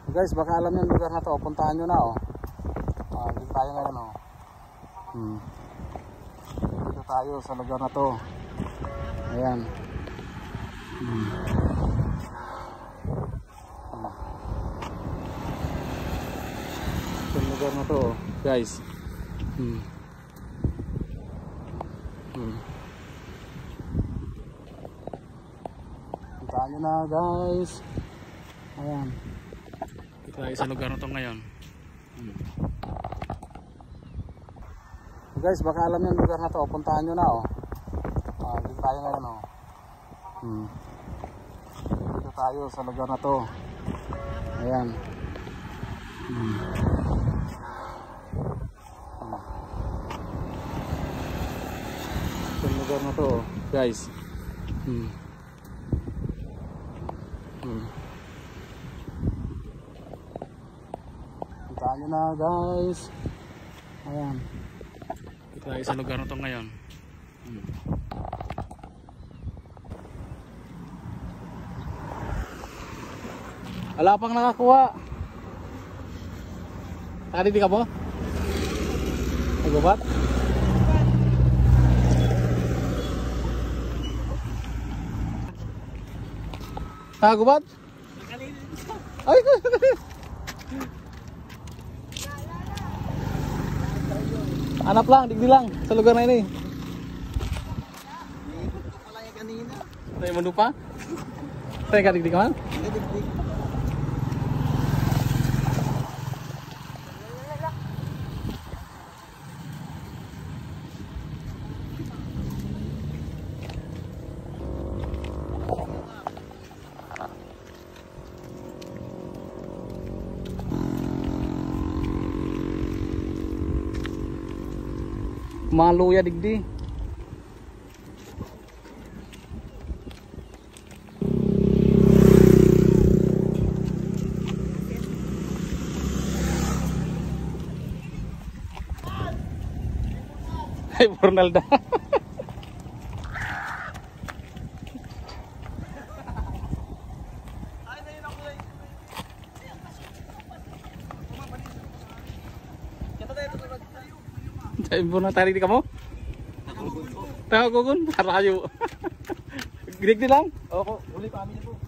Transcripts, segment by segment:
Guys, baka alam yung lugar na to. Puntahan nyo na oh. Dito tayo ngayon oh. Dito tayo sa lugar na to. Ayan. Yung lugar na to oh, guys. Puntahan nyo na guys. Ayan. Dito tayo sa lugar na to ngayon. Guys, baka alam yung lugar na to. Puntahan nyo na oh. Dito tayo ngayon oh. Dito tayo sa lugar na to. Ayan. Yung lugar na to oh, guys. Puntahan nyo na guys. Ayan. Dito tayo sa lugar na to ngayon. Wala pang nakakuha. Nakadidi ka mo? Nagubat? Nakagubat? Ay! Hanap lang, digdi lang sa lugar na ini. Naipot ko pala yung kanina. Tayo mo pa? Tayo ka digdi ka man? Nagdigdig. Mga luya digdi. Ay, Bernalda. Ay, Bernalda, tarik di kamu? Tahu gugun, parayu. Gede lang? Oo, uli pa amin po.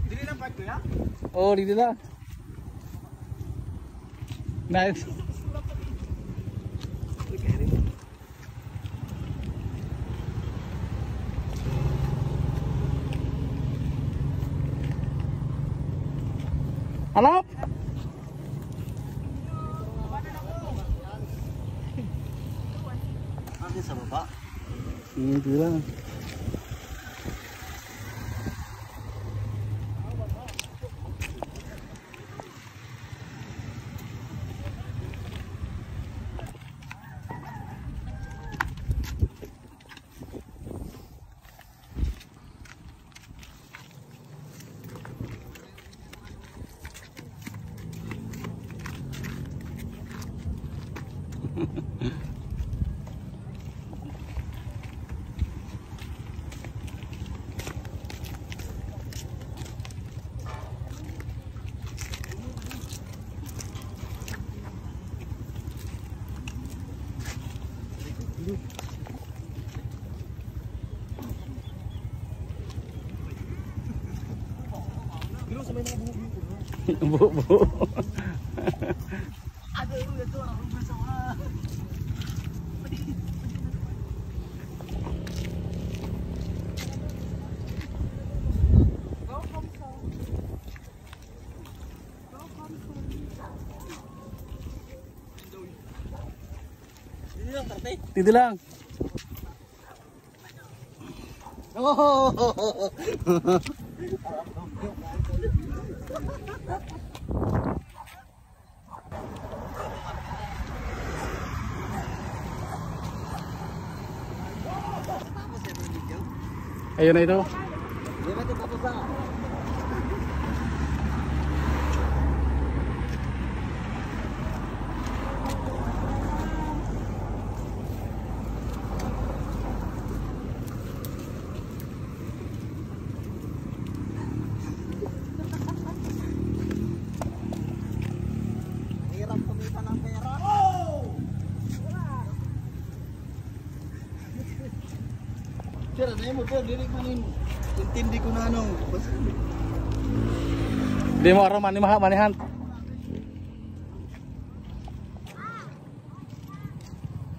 Dili lang pag ko ya? Oh, di lang. Nice. Hanap? Ate sa baba. Hindi lang. Bu. Aduh, itu orang bersama. Dito lang. Oh. Ayun na ito. motor, dili ko nin. Intindi ko na ano. Basta. Di mo araw manihan.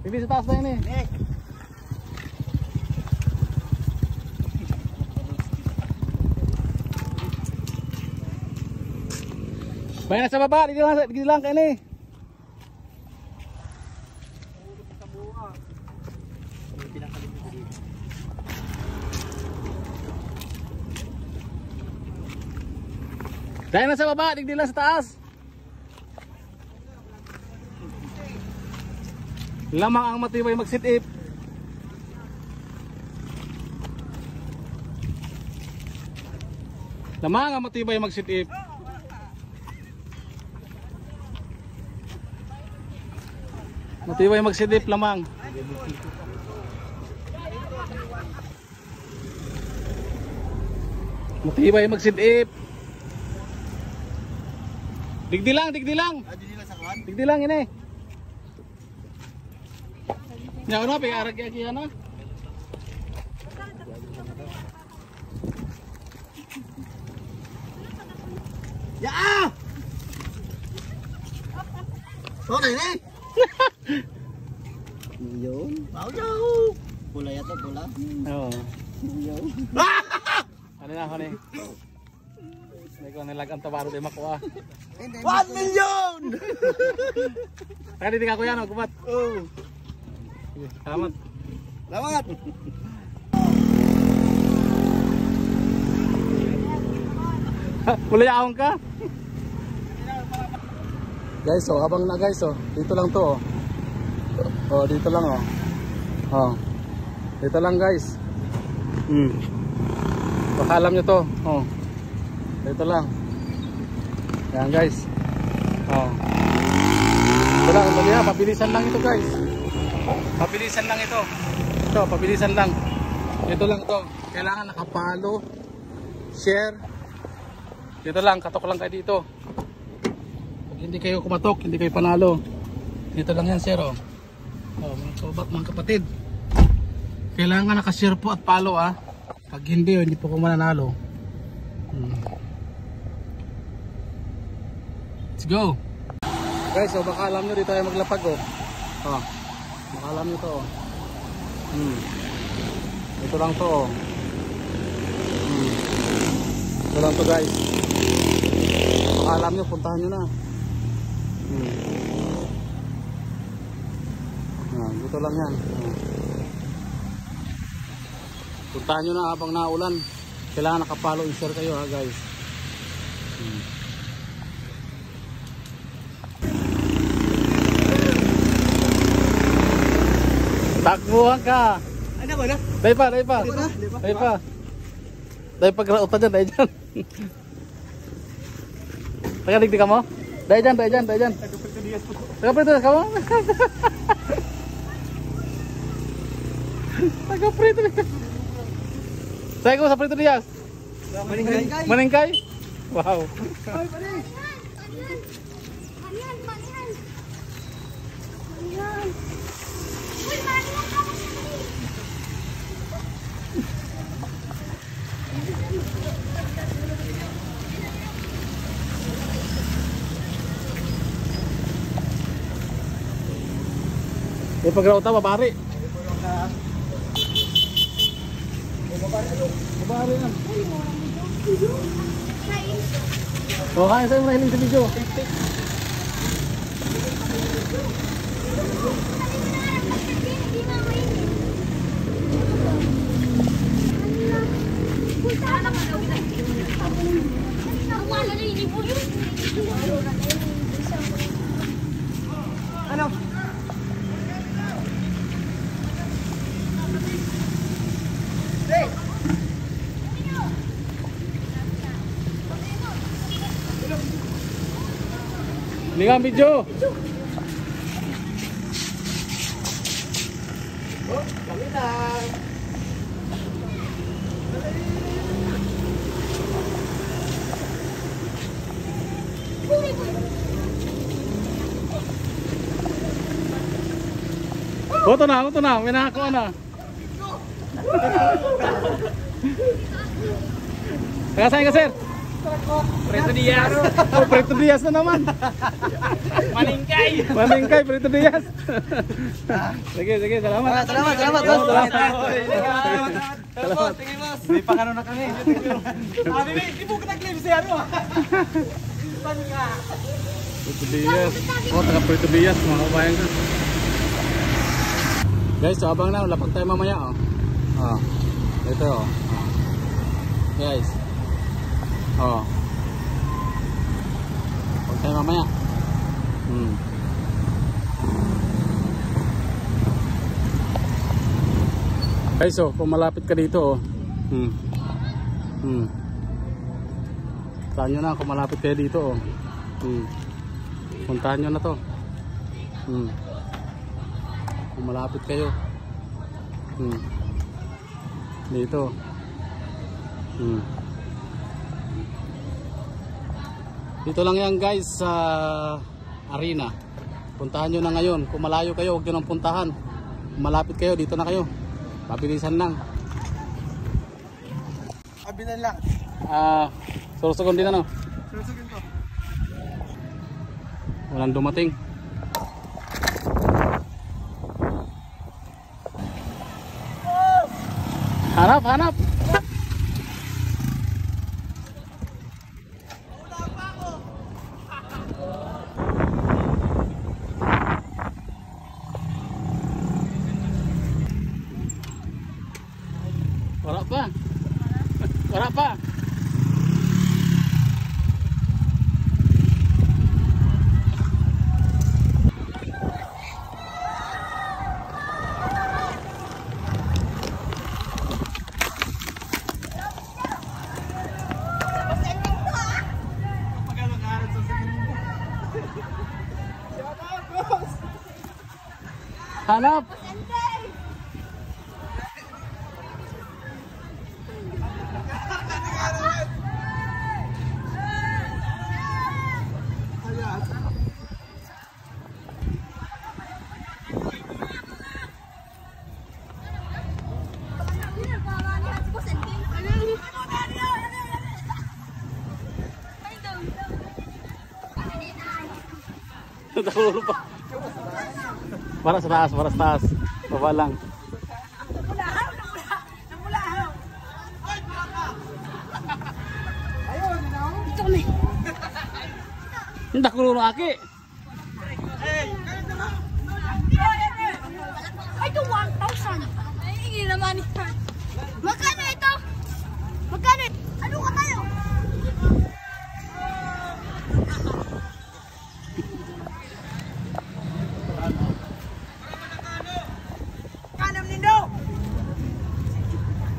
Hindi sa taas na yun eh. Bayan na sa baba, dito lang kayo eh. Bayan na sa baba, dito lang sa taas. Lamang ang matibay mag-sit-up. Lamang ang matibay mag-sit-up. Matibay mag-sit-up lamang. Matibay mag-sit-up. Digdi lang. Dili lang sa kan. Digdi lang ini. Ya ano arag aki ano? Ya! Sorry ni. Yun. Mau jauh. Pula ya to pula. Oo. Yun. Ano na ako ni? May ko nilagang tabaro di makuha. 1 million! Kaya diting ako yan, kumat. Oh. Salamat. Salamat. Mulay ahong ka? Guys, so habang na guys, oh, dito lang to, oh. Oh, dito lang, oh. Oh. Dito lang, guys. Baka alam nyo to, oh. Dito lang. Yan, guys. Oh. Ito lang, ito lang, pabilisan lang ito, guys. Pabilisan lang ito. Ito, pabilisan lang. Ito lang ito. Kailangan nakapalo, share. Dito lang, katok lang kayo dito. Pag hindi kayo kumatok, hindi kayo panalo. Dito lang yan, sir, oh. Oh, mga sobat, mga kapatid. Kailangan nakashare po at follow, ah. Pag hindi po ko mananalo. Let's go. Guys, so baka alam nyo dito tayo maglapag, oh. Oh. Baka alam nyo to, oh. Ito lang to, oh. Ito lang to, guys. Baka alam nyo, puntahan nyo na. Dito lang yan. Puntahan nyo na habang naulan. Kailangan nakapalo and share kayo, ha, guys. Takbuhan ka. Ano ba na? Dahil pa. Dahil pa grautan dyan, dahil dyan. Tagaligdi ka mo? Dahil dyan. Tagaprito ka mo? Tagaprito Diaz. Saya ko sa Prito Diaz. Maningkay? Wow. May pagrauta, babari. Babari yan. O, kaya sa'yo mahiling sa video. Ano? Hindi nga video. Oh, kami lang. Ito na, may nakakuha na. Taga saan ka, sir? Preto Diaz. Oh, Preto Diaz na naman. Maningkay. Maningkay, Preto Diaz. Sige, sige, salamat. Salamat. Salamat. Tingin boss. May pangano na kami. Sabi mo, hindi mo ka nag-live siya ano ah. Preto Diaz. Oh, taga Preto Diaz, mga kabayan ko. Guys, so abang na, lapag tayo mamaya oh. Oh. Ito oh. Oh. Guys. Oh. Lapag tayo mamaya. Guys, so kung malapit ka dito oh. Puntahan nyo na kung malapit kayo dito oh. Puntahan nyo na to. Kung malapit kayo dito dito lang yan guys sa arena. Puntahan nyo na ngayon. Kung malayo kayo huwag nyo nang puntahan. Kung malapit kayo dito na kayo. Pabilisan lang. Abinan lang. Surusugon din ano. Susukin to. Walang dumating. Hanap. Wala pa. Hanap. Natulog pa. Para sa taas. Baba lang. Dito kami. Hindi ko nung aki. Ay, ito 1,000. Ay, hindi naman ito. Magkano ito? Magkano? Ano ka tayo? Kanam nindo.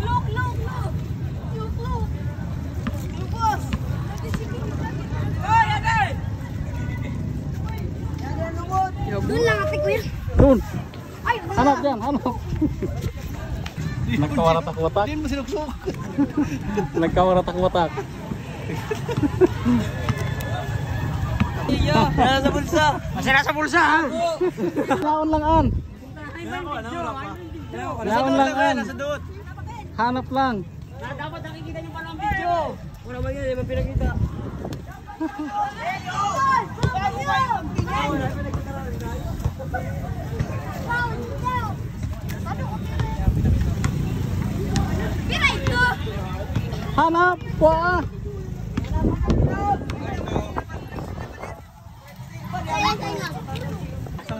Look. Boss. Hoy, ate. Doon lang ate ko yun. Doon. Ay, Hanap dyan. Nagkawaratak-watak. Hindi mo sinuksok. Nagkawaratak-watak. Iyo, nasa bulsa. Masira sa bulsa ha. Laon lang an. Laon lang an. Nasa doon. Hanap lang. Dapat nakikita niyo pala ang video. Wala ba yan? Di man pinakita. Pira ito. Hanap po ah.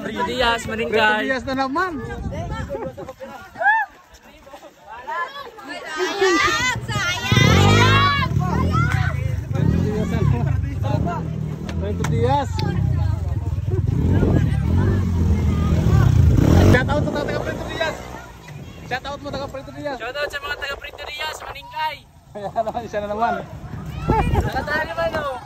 Preto Diaz, Preto Maningkay. Diaz na naman. Sayang. Preto Diaz. Shout out mo taga Preto Diaz. Shout out mo taga Preto Diaz. Shoutout sa mga taga Preto Diaz, Maningkay. Ayan naman siya na naman. Nakatali ba no?